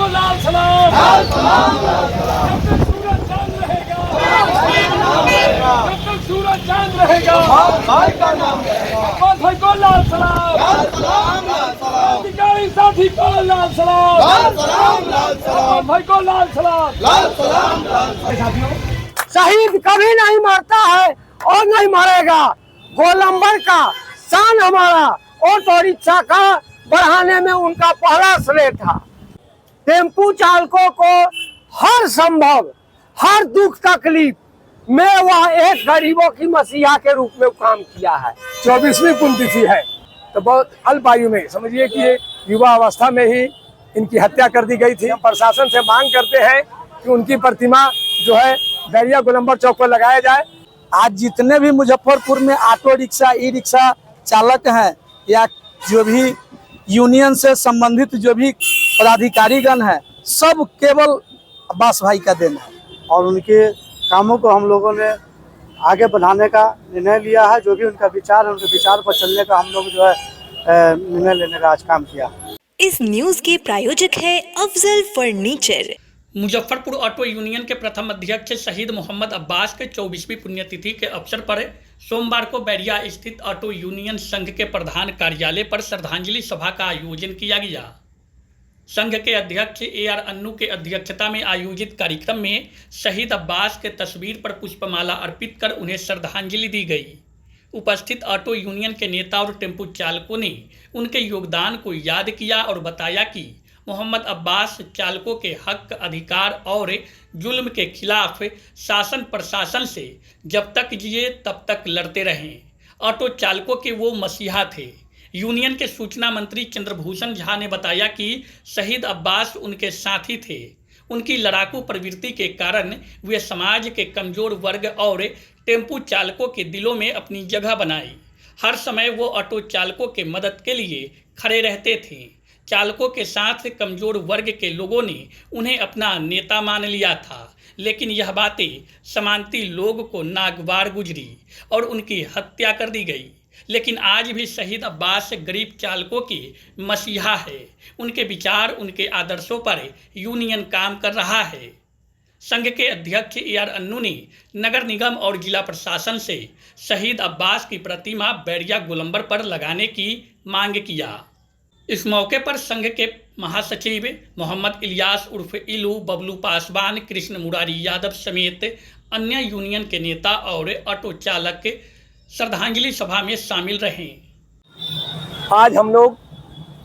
को लाल सलाम, लाल सलाम, लाल सलाम। जब तक सूरज चांद रहेगा, जब तक सूरज चांद रहेगा, भाई का नाम रहेगा। अब्बास भाई को लाल सलाम, लाल सलाम, लाल सलाम, अधिकारी साथी को लाल सलाम, लाल सलाम, लाल सलाम, भाई को लाल सलाम, लाल सलाम, लाल सलाम। शहीद कभी नहीं मरता है और नहीं मरेगा। गोलंबर का शान हमारा ऑटो रिक्शा का बढ़ाने में उनका पहला श्रेय था। टेम्पू चालकों को हर संभव, हर दुख तकलीफ में वह एक गरीबों की मसीहा के रूप में काम किया है। 24वीं पुण्यतिथि है, तो बहुत अल्प आयु में, समझिए कि ये युवा अवस्था में ही इनकी हत्या कर दी गई थी। हम प्रशासन से मांग करते हैं कि उनकी प्रतिमा जो है बैरिया गोलंबर चौक पर लगाया जाए। आज जितने भी मुजफ्फरपुर में ऑटो रिक्शा, ई रिक्शा चालक हैं या जो भी यूनियन से संबंधित जो भी पदाधिकारीगण हैं, सब केवल अब्बास भाई का देन है और उनके कामों को हम लोगों ने आगे बढ़ाने का निर्णय लिया है। जो भी उनका विचार है, उनके विचार पर चलने का हम लोग जो है निर्णय लेने का आज काम किया। इस न्यूज के प्रायोजक है Afzal furniture. Muzaffarpur auto union के प्रथम अध्यक्ष शहीद मोहम्मद अब्बास के 24वीं पुण्यतिथि के अवसर पर सोमवार को बैरिया स्थित ऑटो यूनियन संघ के प्रधान कार्यालय पर श्रद्धांजलि सभा का आयोजन किया गया। संघ के अध्यक्ष AR अन्नू के अध्यक्षता में आयोजित कार्यक्रम में शहीद अब्बास के तस्वीर पर पुष्पमाला अर्पित कर उन्हें श्रद्धांजलि दी गई। उपस्थित ऑटो यूनियन के नेता और टेम्पो चालकों ने उनके योगदान को याद किया और बताया कि मोहम्मद अब्बास चालकों के हक, अधिकार और जुल्म के खिलाफ शासन प्रशासन से जब तक जिए तब तक लड़ते रहे। ऑटो चालकों के वो मसीहा थे। यूनियन के सूचना मंत्री चंद्रभूषण झा ने बताया कि शहीद अब्बास उनके साथी थे। उनकी लड़ाकू प्रवृत्ति के कारण वे समाज के कमजोर वर्ग और टेम्पू चालकों के दिलों में अपनी जगह बनाई। हर समय वो ऑटो चालकों के मदद के लिए खड़े रहते थे। चालकों के साथ कमजोर वर्ग के लोगों ने उन्हें अपना नेता मान लिया था, लेकिन यह बातें समानती लोग को नागवार गुजरी और उनकी हत्या कर दी गई। लेकिन आज भी शहीद अब्बास गरीब चालकों के मसीहा है। उनके विचार, उनके आदर्शों पर यूनियन काम कर रहा है। संघ के अध्यक्ष AR अन्नू ने नगर निगम और जिला प्रशासन से शहीद अब्बास की प्रतिमा बैरिया गोलंबर पर लगाने की मांग किया। इस मौके पर संघ के महासचिव मोहम्मद इलियास उर्फ इलू, बबलू पासवान, कृष्ण मुरारी यादव समेत अन्य यूनियन के नेता और ऑटो चालक श्रद्धांजलि सभा में शामिल रहे। आज हम लोग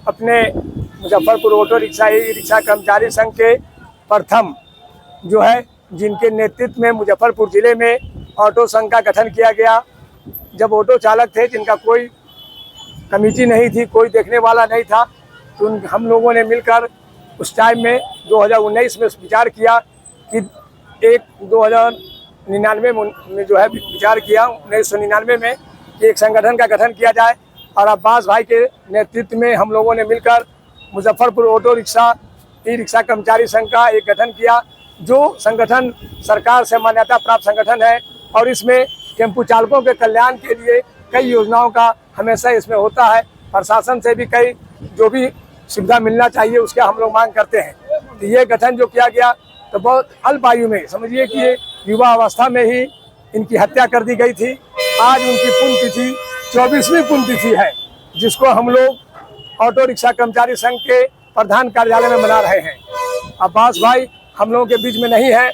अपने Muzaffarpur auto rickshaw, e rickshaw कर्मचारी संघ के प्रथम जो है, जिनके नेतृत्व में मुजफ्फरपुर जिले में ऑटो संघ का गठन किया गया। जब ऑटो चालक थे जिनका कोई कमेटी नहीं थी, कोई देखने वाला नहीं था, तो हम लोगों ने मिलकर उस टाइम में 2019 में विचार किया कि 2099 में जो है विचार किया 1999 में कि एक संगठन का गठन किया जाए। और अब्बास भाई के नेतृत्व में हम लोगों ने मिलकर Muzaffarpur auto rickshaw, e rickshaw कर्मचारी संघ का एक गठन किया, जो संगठन सरकार से मान्यता प्राप्त संगठन है। और इसमें टेम्पू चालकों के कल्याण के लिए कई योजनाओं का हमेशा इसमें होता है। प्रशासन से भी कई जो भी सुविधा मिलना चाहिए उसका हम लोग मांग करते हैं। तो ये गठन जो किया गया, तो बहुत अल्प आयु में, समझिए कि ये युवा अवस्था में ही इनकी हत्या कर दी गई थी। आज उनकी पुण्यतिथि 24वीं पुण्यतिथि है, जिसको हम लोग ऑटो रिक्शा कर्मचारी संघ के प्रधान कार्यालय में मना रहे हैं। अब्बास भाई हम लोगों के बीच में नहीं है,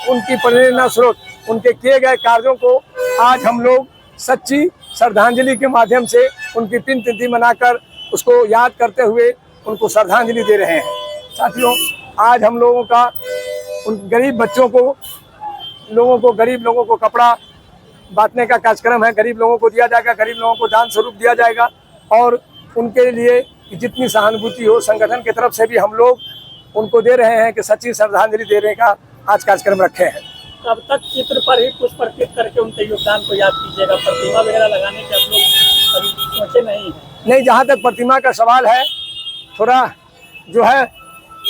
उनकी प्रेरणा स्रोत, उनके किए गए कार्यों को आज हम लोग सच्ची श्रद्धांजलि के माध्यम से उनकी पुण्यतिथि मनाकर उसको याद करते हुए उनको श्रद्धांजलि दे रहे हैं। साथियों, आज हम लोगों का उन गरीब बच्चों को, गरीब लोगों को कपड़ा बांटने का कार्यक्रम है। गरीब लोगों को दिया जाएगा, गरीब लोगों को दान स्वरूप दिया जाएगा और उनके लिए जितनी सहानुभूति हो संगठन की तरफ से भी हम लोग उनको दे रहे हैं कि सच्ची श्रद्धांजलि देने का आज कार्यक्रम रखे हैं। तब तक चित्र पर ही पुष्प अर्पित करके उनके योगदान को याद कीजिएगा। प्रतिमा वगैरह लगाने के आप लोग कभी सोचे नहीं? जहाँ तक प्रतिमा का सवाल है, थोड़ा जो है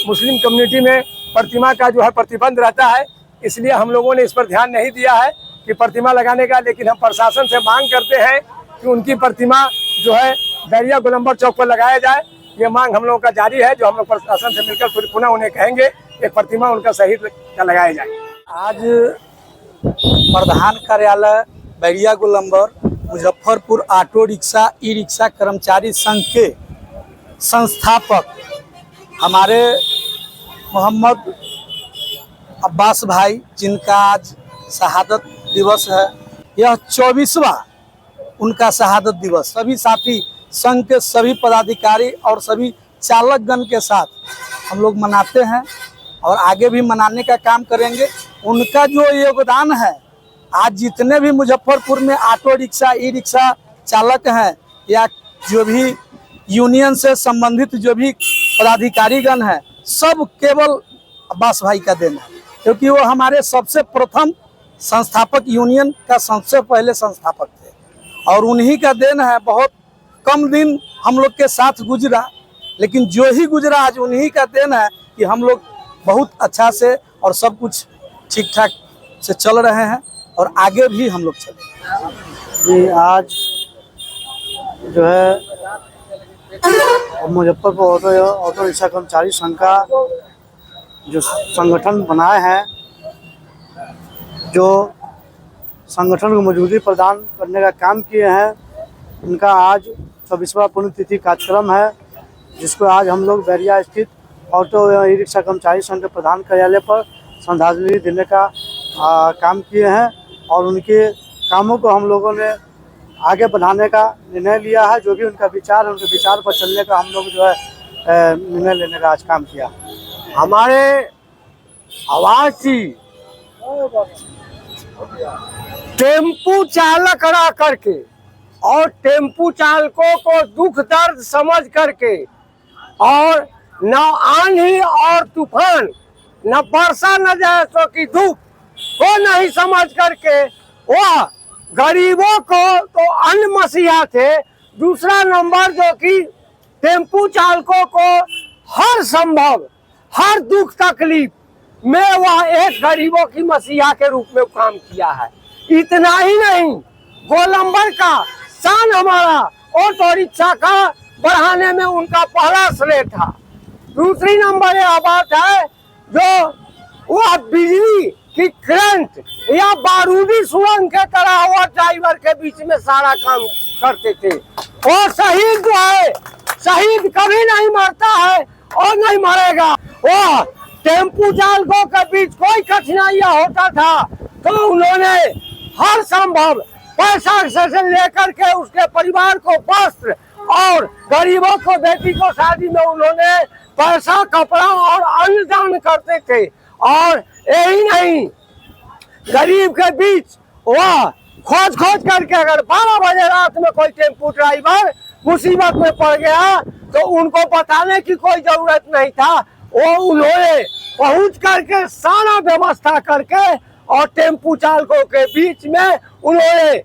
मुस्लिम कम्युनिटी में प्रतिमा का जो है प्रतिबंध रहता है, इसलिए हम लोगों ने इस पर ध्यान नहीं दिया है कि प्रतिमा लगाने का। लेकिन हम प्रशासन से मांग करते हैं कि उनकी प्रतिमा जो है बैरिया गोलंबर चौक पर लगाया जाए। ये मांग हम लोगों का जारी है, जो हम लोग प्रशासन से मिलकर फिर पुनः उन्हें कहेंगे एक प्रतिमा उनका शहीद का लगाया जाए। आज प्रधान कार्यालय Bairia Golambar Muzaffarpur auto rickshaw e rickshaw कर्मचारी संघ के संस्थापक हमारे मोहम्मद अब्बास भाई, जिनका आज शहादत दिवस है, यह 24वां उनका शहादत दिवस सभी साथी संघ के सभी पदाधिकारी और सभी चालकगण के साथ हम लोग मनाते हैं और आगे भी मनाने का काम करेंगे। उनका जो योगदान है, आज जितने भी मुजफ्फरपुर में ऑटो रिक्शा ई रिक्शा चालक हैं या जो भी यूनियन से संबंधित जो भी पदाधिकारीगण हैं, सब केवल अब्बास भाई का देना है, क्योंकि वो हमारे सबसे प्रथम संस्थापक, यूनियन का सबसे पहले संस्थापक थे और उन्हीं का देन है। बहुत कम दिन हम लोग के साथ गुजरा, लेकिन जो ही गुजरा आज उन्हीं का देन है कि हम लोग बहुत अच्छा से और सब कुछ ठीक ठाक से चल रहे हैं और आगे भी हम लोग चलेंगे। जी, आज जो है मुजफ्फरपुर ऑटो रिक्शा कर्मचारी संघ का जो संगठन बनाए हैं, जो संगठन को मजबूती प्रदान करने का काम किए हैं, उनका आज 24वां पुण्यतिथि कार्यक्रम है, जिसको आज हम लोग बैरिया स्थित ऑटो ई रिक्शा कर्मचारी संघ के प्रधान कार्यालय पर श्रद्धांजलि देने का काम किए हैं और उनके कामों को हम लोगों ने आगे बढ़ाने का निर्णय लिया है। जो भी उनका विचार है, उनके विचार पर चलने का हम लोग जो है निर्णय लेने का आज काम किया। हमारे आवासी टेम्पू चालक रह करके और टेम्पू चालकों को दुख दर्द समझ करके और न आंधी और तूफान, न वर्षा, न जैसों की धूप को नहीं समझ करके वह गरीबों को तो अन्न मसीहा थे, दूसरा नंबर जो कि टेम्पू चालकों को हर संभव हर दुख तकलीफ में वह एक गरीबों की मसीहा के रूप में काम किया है। इतना ही नहीं, गोलंबर का शान हमारा ऑटो रिक्शा का बढ़ाने में उनका पहला श्रेय था। दूसरी नंबर यह बात है, जो वह बिजली की करंट या बारूदी सुरंग के तरह वह ड्राइवर के बीच में सारा काम करते थे। और शहीद जो है, शहीद कभी नहीं मरता है और नहीं मरेगा। वह टेम्पू चालकों के बीच कोई कठिनाइयां होता था तो उन्होंने हर संभव पैसा से लेकर के उसके परिवार को वस्त्र और गरीबों को, बेटी को शादी में उन्होंने पैसा, कपड़ा और अन्न दान करते थे। और यही नहीं, गरीब के बीच वह खोज करके अगर 12 बजे रात में कोई टेम्पू ड्राइवर मुसीबत में पड़ गया तो उनको बताने की कोई जरूरत नहीं था। वो उन्होंने पहुंच करके सारा व्यवस्था करके और टेम्पू चालकों के बीच में उन्होंने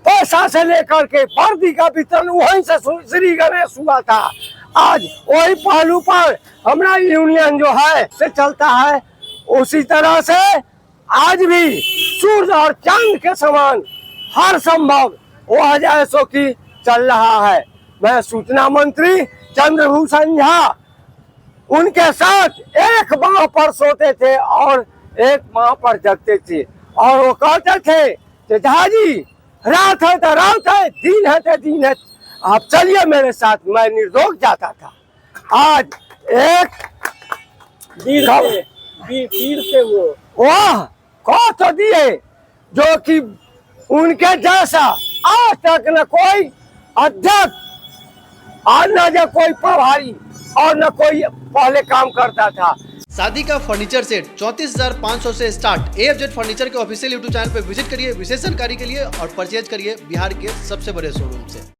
पैसा से लेकर के वर्दी का वितरण वहीं से श्री गणेश हुआ था। आज वही पहलू पर हमारा यूनियन जो है से चलता है। उसी तरह से आज भी सूरज और चांद के समान हर संभव वह जैसो की चल रहा है। मैं सूचना मंत्री चंद्रभूषण झा उनके साथ एक माह पर सोते थे और एक माह पर जगते थे और वो कहते थे कि झा जी, रात है तो रात है, दिन है तो दिन है, आप चलिए मेरे साथ। मैं निर्दोष जाता था। आज एक वीर से वो कह तो दिए जो कि उनके जैसा आज तक न कोई अध्यक्ष और न जो कोई प्रभारी और न कोई पहले काम करता था। शादी का फर्नीचर सेट 34,500 से स्टार्ट। AFZ फर्नीचर के ऑफिशियल YouTube चैनल पर विजिट करिए विशेष जानकारी के लिए और परचेज करिए बिहार के सबसे बड़े शोरूम से।